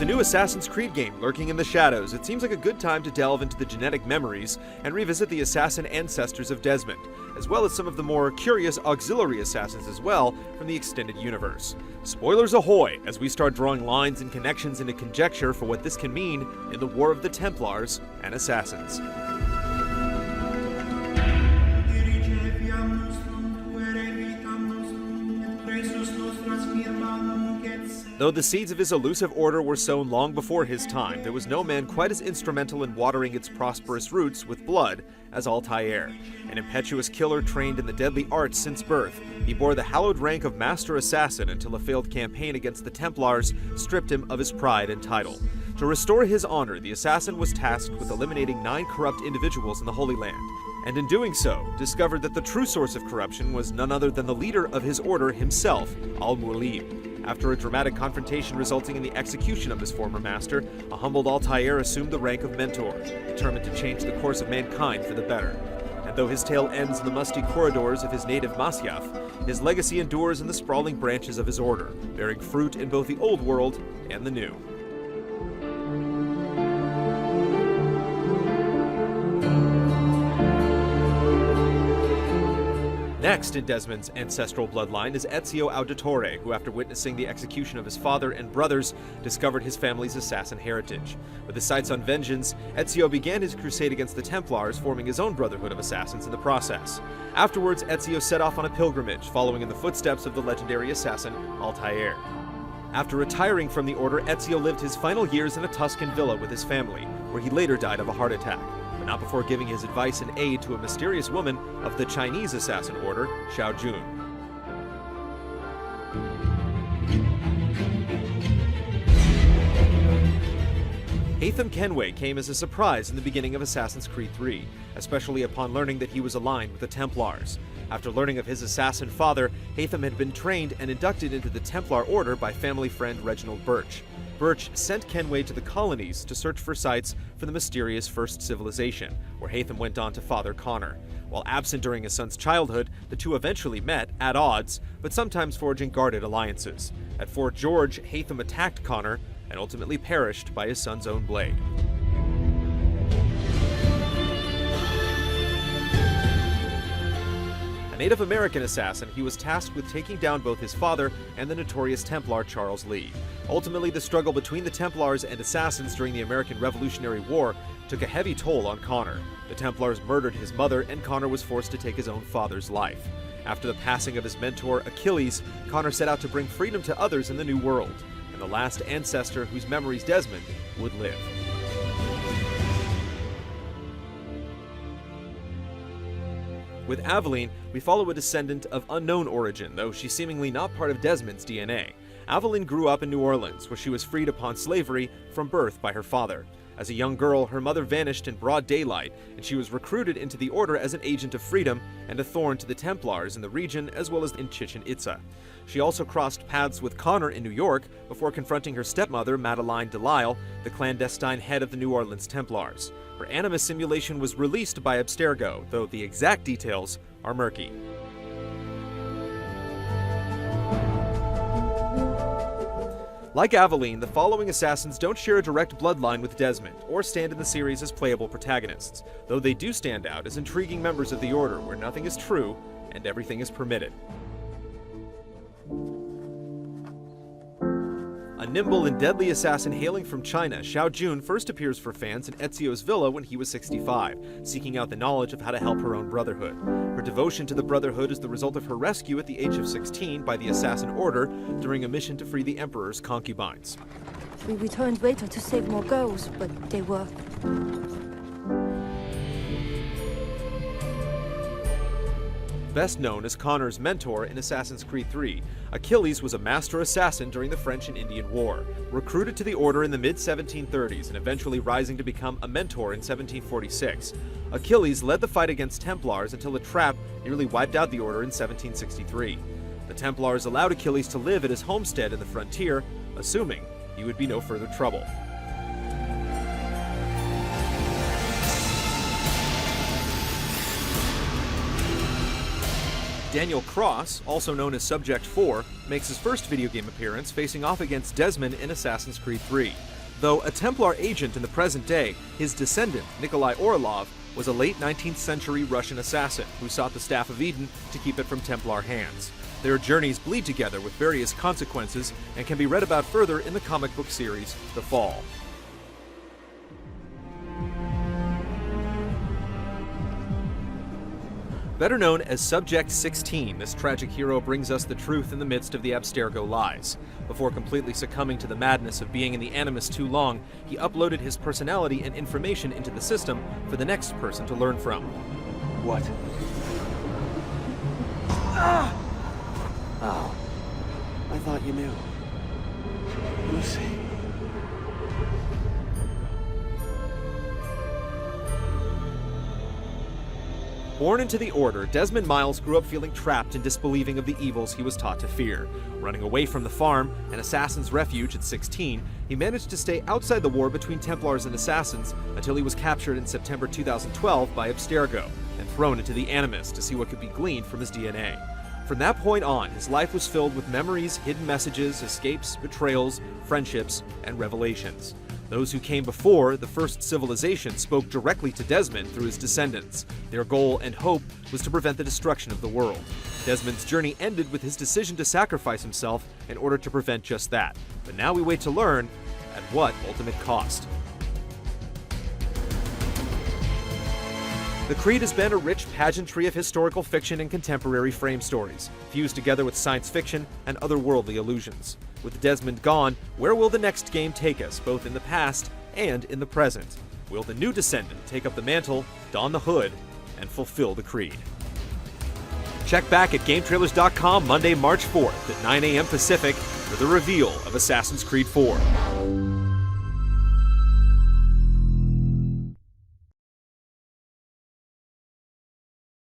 new Assassin's Creed game lurking in the shadows, it seems like a good time to delve into the genetic memories and revisit the assassin ancestors of Desmond, as well as some of the more curious auxiliary assassins as well from the extended universe. Spoilers ahoy as we start drawing lines and connections into conjecture for what this can mean in the War of the Templars and Assassins. Though the seeds of his elusive order were sown long before his time, there was no man quite as instrumental in watering its prosperous roots with blood as Altair. An impetuous killer trained in the deadly arts since birth, he bore the hallowed rank of Master Assassin until a failed campaign against the Templars stripped him of his pride and title. To restore his honor, the assassin was tasked with eliminating 9 corrupt individuals in the Holy Land, and in doing so, discovered that the true source of corruption was none other than the leader of his order himself, Al-Mualim. After a dramatic confrontation resulting in the execution of his former master, a humbled Altair assumed the rank of mentor, determined to change the course of mankind for the better. And though his tale ends in the musty corridors of his native Masyaf, his legacy endures in the sprawling branches of his order, bearing fruit in both the old world and the new. Next in Desmond's ancestral bloodline is Ezio Auditore, who after witnessing the execution of his father and brothers, discovered his family's assassin heritage. With his sights on vengeance, Ezio began his crusade against the Templars, forming his own brotherhood of assassins in the process. Afterwards, Ezio set off on a pilgrimage, following in the footsteps of the legendary assassin Altair. After retiring from the order, Ezio lived his final years in a Tuscan villa with his family, where he later died of a heart attack. Not before giving his advice and aid to a mysterious woman of the Chinese assassin order, Xiao Jun. Haytham Kenway came as a surprise in the beginning of Assassin's Creed 3, especially upon learning that he was aligned with the Templars. After learning of his assassin father, Haytham had been trained and inducted into the Templar Order by family friend Reginald Birch. Birch sent Kenway to the colonies to search for sites for the mysterious First Civilization, where Haytham went on to father Connor. While absent during his son's childhood, the two eventually met, at odds, but sometimes forging guarded alliances. At Fort George, Haytham attacked Connor and ultimately perished by his son's own blade. A Native American assassin, he was tasked with taking down both his father and the notorious Templar Charles Lee. Ultimately, the struggle between the Templars and assassins during the American Revolutionary War took a heavy toll on Connor. The Templars murdered his mother, and Connor was forced to take his own father's life. After the passing of his mentor, Achilles, Connor set out to bring freedom to others in the New World, and the last ancestor whose memories Desmond would live. With Aveline, we follow a descendant of unknown origin, though she's seemingly not part of Desmond's DNA. Aveline grew up in New Orleans, where she was freed upon slavery from birth by her father. As a young girl, her mother vanished in broad daylight, and she was recruited into the order as an agent of freedom and a thorn to the Templars in the region as well as in Chichen Itza. She also crossed paths with Connor in New York before confronting her stepmother, Madeleine Delisle, the clandestine head of the New Orleans Templars. Her animus simulation was released by Abstergo, though the exact details are murky. Like Aveline, the following assassins don't share a direct bloodline with Desmond, or stand in the series as playable protagonists, though they do stand out as intriguing members of the Order where nothing is true and everything is permitted. A nimble and deadly assassin hailing from China, Xiao Jun first appears for fans in Ezio's villa when he was 65, seeking out the knowledge of how to help her own brotherhood. Her devotion to the brotherhood is the result of her rescue at the age of 16 by the Assassin Order during a mission to free the Emperor's concubines. We returned later to save more girls, but they were... Best known as Connor's mentor in Assassin's Creed 3, Achilles was a master assassin during the French and Indian War. Recruited to the Order in the mid-1730s and eventually rising to become a mentor in 1746, Achilles led the fight against Templars until a trap nearly wiped out the Order in 1763. The Templars allowed Achilles to live at his homestead in the frontier, assuming he would be no further trouble. Daniel Cross, also known as Subject 4, makes his first video game appearance facing off against Desmond in Assassin's Creed 3. Though a Templar agent in the present day, his descendant, Nikolai Orlov, was a late 19th century Russian assassin who sought the Staff of Eden to keep it from Templar hands. Their journeys bleed together with various consequences and can be read about further in the comic book series The Fall. Better known as Subject 16, this tragic hero brings us the truth in the midst of the Abstergo lies. Before completely succumbing to the madness of being in the Animus too long, he uploaded his personality and information into the system for the next person to learn from. What? Ah! Oh. I thought you knew. Lucy. Born into the Order, Desmond Miles grew up feeling trapped and disbelieving of the evils he was taught to fear. Running away from the farm, an assassin's refuge at 16, he managed to stay outside the war between Templars and assassins until he was captured in September 2012 by Abstergo and thrown into the Animus to see what could be gleaned from his DNA. From that point on, his life was filled with memories, hidden messages, escapes, betrayals, friendships, and revelations. Those who came before, the first civilization, spoke directly to Desmond through his descendants. Their goal and hope was to prevent the destruction of the world. Desmond's journey ended with his decision to sacrifice himself in order to prevent just that. But now we wait to learn at what ultimate cost. The Creed has been a rich pageantry of historical fiction and contemporary frame stories, fused together with science fiction and otherworldly illusions. With Desmond gone, where will the next game take us, both in the past and in the present? Will the new descendant take up the mantle, don the hood, and fulfill the Creed? Check back at GameTrailers.com Monday, March 4th at 9 a.m. Pacific for the reveal of Assassin's Creed 4.